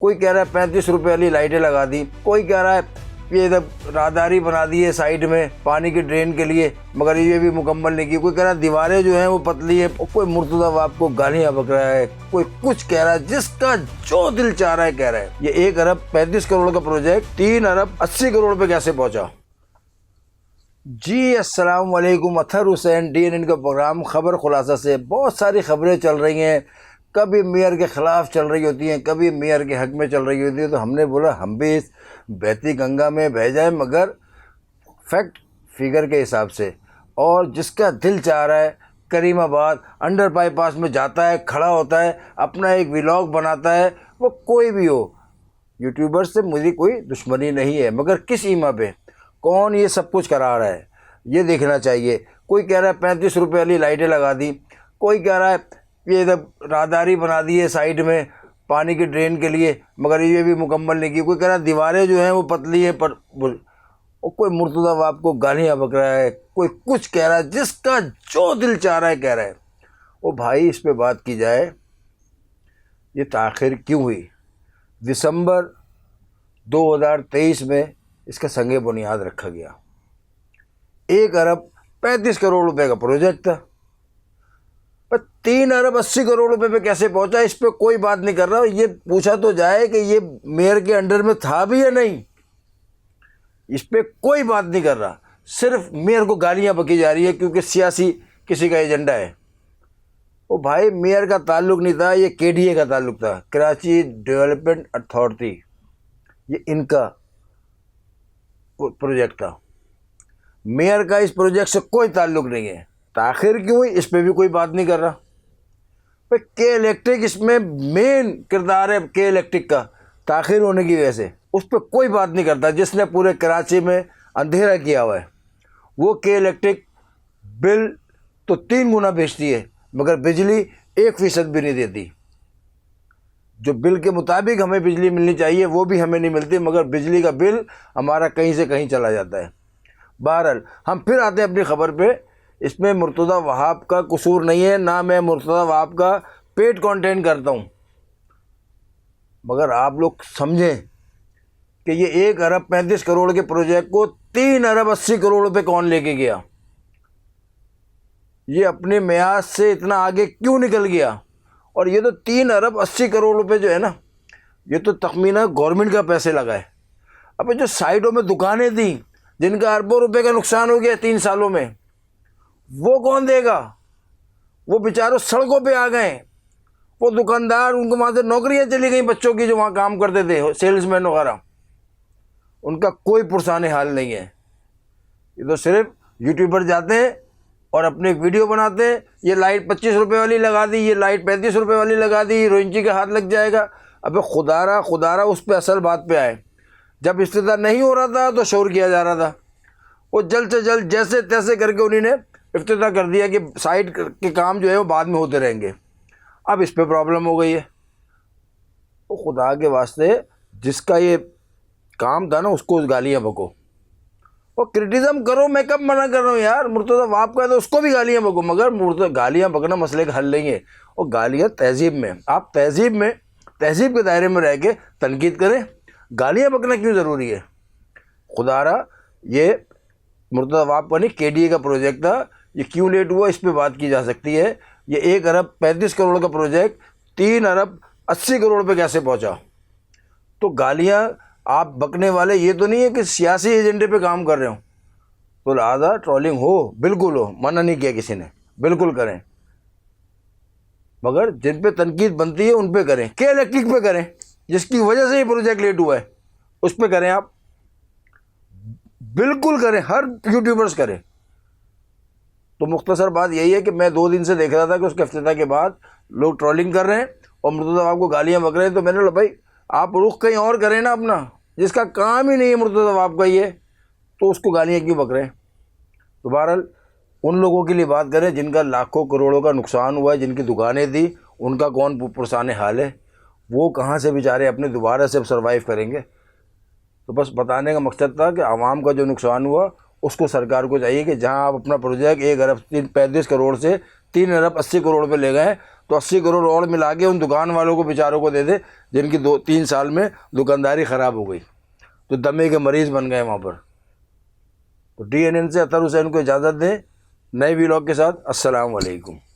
کوئی کہہ رہا ہے 35 روپے والی لائٹیں لگا دی، کوئی کہہ رہا ہے یہ ادھر راہداری بنا دی ہے سائڈ میں پانی کی ڈرین کے لیے، مگر یہ بھی مکمل نہیں کی، کوئی کہہ رہا ہے دیواریں جو ہیں وہ پتلی ہیں، کوئی مرتضی باپ کو گالیاں بک رہا ہے، کوئی کچھ کہہ رہا ہے، جس کا جو دل چاہ رہا ہے کہہ رہا ہے۔ یہ 1 ارب 35 کروڑ کا پروجیکٹ 3 ارب 80 کروڑ پہ کیسے پہنچا؟ جی السلام علیکم، اطہر حسین DNN کا پروگرام خبر خلاصہ سے بہت ساری خبریں چل رہی ہیں، کبھی میئر کے خلاف چل رہی ہوتی ہیں، کبھی میئر کے حق میں چل رہی ہوتی ہیں، تو ہم نے بولا ہم بھی اس بہتی گنگا میں بہہ جائیں، مگر فیکٹ فگر کے حساب سے، اور جس کا دل چاہ رہا ہے کریم آباد انڈر بائی پاس میں جاتا ہے، کھڑا ہوتا ہے، اپنا ایک ولاگ بناتا ہے، وہ کوئی بھی ہو، یوٹیوبر سے مجھے کوئی دشمنی نہیں ہے، مگر کس ایما پہ کون یہ سب کچھ کرا رہا ہے یہ دیکھنا چاہیے۔ کوئی کہہ رہا ہے 35 روپے والی لائٹیں لگا دی، کوئی کہہ رہا ہے یہ ادھر راہداری بنا دی ہے سائڈ میں پانی کی ڈرین کے لیے، مگر یہ بھی مکمل نہیں کی، کوئی کہہ رہا ہے دیواریں جو ہیں وہ پتلی ہیں، پر کوئی مرتضی باپ کو گالیاں بک رہا ہے، کوئی کچھ کہہ رہا ہے، جس کا جو دل چاہ رہا ہے کہہ رہا ہے۔ وہ بھائی اس پہ بات کی جائے، یہ تاخیر کیوں ہوئی؟ دسمبر 2023 میں اس کا سنگ بنیاد رکھا گیا، 1 ارب 35 کروڑ روپے کا پروجیکٹ تھا، پر 3 ارب 80 کروڑ روپے پہ کیسے پہنچا اس پہ کوئی بات نہیں کر رہا۔ یہ پوچھا تو جائے کہ یہ میئر کے انڈر میں تھا بھی یا نہیں، اس پہ کوئی بات نہیں کر رہا، صرف میئر کو گالیاں بکی جا رہی ہے کیونکہ سیاسی کسی کا ایجنڈا ہے۔ وہ بھائی میئر کا تعلق نہیں تھا، یہ KDA کا تعلق تھا، کراچی ڈیولپمنٹ اتھارٹی، یہ ان کا پروجیکٹ تھا، میئر کا اس پروجیکٹ سے کوئی تعلق نہیں ہے۔ تاخیر کیوں ہوئی اس پہ بھی کوئی بات نہیں کر رہا۔ کے الیکٹرک اس میں مین کردار ہے، کے الیکٹرک کا تاخیر ہونے کی وجہ سے اس پہ کوئی بات نہیں کرتا، جس نے پورے کراچی میں اندھیرا کیا ہوا ہے۔ وہ کے الیکٹرک بل تو 3 گنا بیچتی ہے، مگر بجلی 1% بھی نہیں دیتی، جو بل کے مطابق ہمیں بجلی ملنی چاہیے وہ بھی ہمیں نہیں ملتی، مگر بجلی کا بل ہمارا کہیں سے کہیں چلا جاتا ہے۔ بہرحال ہم پھر آتے ہیں اپنی خبر پہ، اس میں مرتضی وہاب کا قصور نہیں ہے، نہ میں مرتضی وہاب کا پیٹ کانٹینٹ کرتا ہوں، مگر آپ لوگ سمجھیں کہ یہ 1 ارب 35 کروڑ کے پروجیکٹ کو 3 ارب 80 کروڑ روپے کون لے کے گیا؟ یہ اپنے میعاد سے اتنا آگے کیوں نکل گیا؟ اور یہ تو 3 ارب 80 کروڑ روپے جو ہے نا، یہ تو تخمینہ گورنمنٹ کا پیسے لگا ہے۔ اب جو سائڈوں میں دکانیں تھیں جن کا اربوں روپے کا نقصان ہو گیا 3 سالوں میں، وہ کون دے گا؟ وہ بیچاروں سڑکوں پہ آ گئے، وہ دکاندار، ان کو وہاں سے نوکریاں چلی گئیں بچوں کی جو وہاں کام کرتے تھے، سیلز مین وغیرہ، ان کا کوئی پرسان حال نہیں ہے۔ یہ تو صرف یوٹیوبر جاتے ہیں اور اپنے ایک ویڈیو بناتے ہیں، یہ لائٹ 25 روپے والی لگا دی، یہ لائٹ 35 روپے والی لگا دی، روئنچی کا ہاتھ لگ جائے گا۔ ابے خدا را اس پہ اصل بات پہ آئے۔ جب افتتاح نہیں ہو رہا تھا تو شور کیا جا رہا تھا، وہ جلد سے جلد جیسے تیسے کر کے انہوں نے افتتاح کر دیا کہ سائٹ کے کام جو ہے وہ بعد میں ہوتے رہیں گے۔ اب اس پہ پرابلم ہو گئی ہے۔ وہ خدا کے واسطے جس کا یہ کام تھا نا اس کو گالیاں بکو، وہ کرٹیزم کرو، میں کب منع کر رہا ہوں یار، مرتضی وہاب کا ہے تو اس کو بھی گالیاں بکو، مگر گالیاں بکنا مسئلے کا حل نہیں ہے۔ وہ گالیاں تہذیب میں، آپ تہذیب کے دائرے میں رہ کے تنقید کریں، گالیاں بکنا کیوں ضروری ہے؟ خدا را یہ مرتضی وہاب کا نہیں KDA کا پروجیکٹ تھا، یہ کیوں لیٹ ہوا اس پہ بات کی جا سکتی ہے۔ یہ 1 ارب 35 کروڑ کا پروجیکٹ 3 ارب 80 کروڑ پہ کیسے پہنچا؟ تو گالیاں آپ بکنے والے یہ تو نہیں ہے کہ سیاسی ایجنڈے پہ کام کر رہے ہوں، تو لہٰذا ٹرولنگ ہو، بالکل ہو، منع نہیں کیا کسی نے، بالکل کریں، مگر جن پہ تنقید بنتی ہے ان پہ کریں، کے الیکٹرک پہ کریں، جس کی وجہ سے یہ پروجیکٹ لیٹ ہوا ہے اس پہ کریں، آپ بالکل کریں، ہر یوٹیوبرز کریں۔ تو مختصر بات یہی ہے کہ میں 2 دن سے دیکھ رہا تھا کہ اس کے افتتاح کے بعد لوگ ٹرولنگ کر رہے ہیں اور مرتضی وہاب کو گالیاں بک رہے ہیں، تو میں نے بولا بھائی آپ رخ کہیں اور کریں نا اپنا، جس کا کام ہی نہیں ہے مرتضی وہاب کا یہ، تو اس کو گالیاں کیوں بک رہے ہیں؟ تو بہرحال ان لوگوں کے لیے بات کریں جن کا لاکھوں کروڑوں کا نقصان ہوا ہے، جن کی دکانیں تھیں، ان کا کون پرسان حال ہے؟ وہ کہاں سے بیچارے اپنے دوبارہ سے سروائیو کریں گے؟ تو بس بتانے کا مقصد تھا کہ عوام کا جو نقصان ہوا اس کو سرکار کو چاہیے کہ جہاں آپ اپنا پروجیکٹ 1 ارب 35 کروڑ سے 3 ارب 80 کروڑ پہ لے گئے تو 80 کروڑ اور ملا کے ان دکان والوں کو بیچاروں کو دے دے جن کی 2-3 سال میں دکانداری خراب ہو گئی، تو دمے کے مریض بن گئے وہاں پر۔ تو DNN سے اطہر حسین کو اجازت دیں، نئے ویلاگ کے ساتھ۔ السلام علیکم۔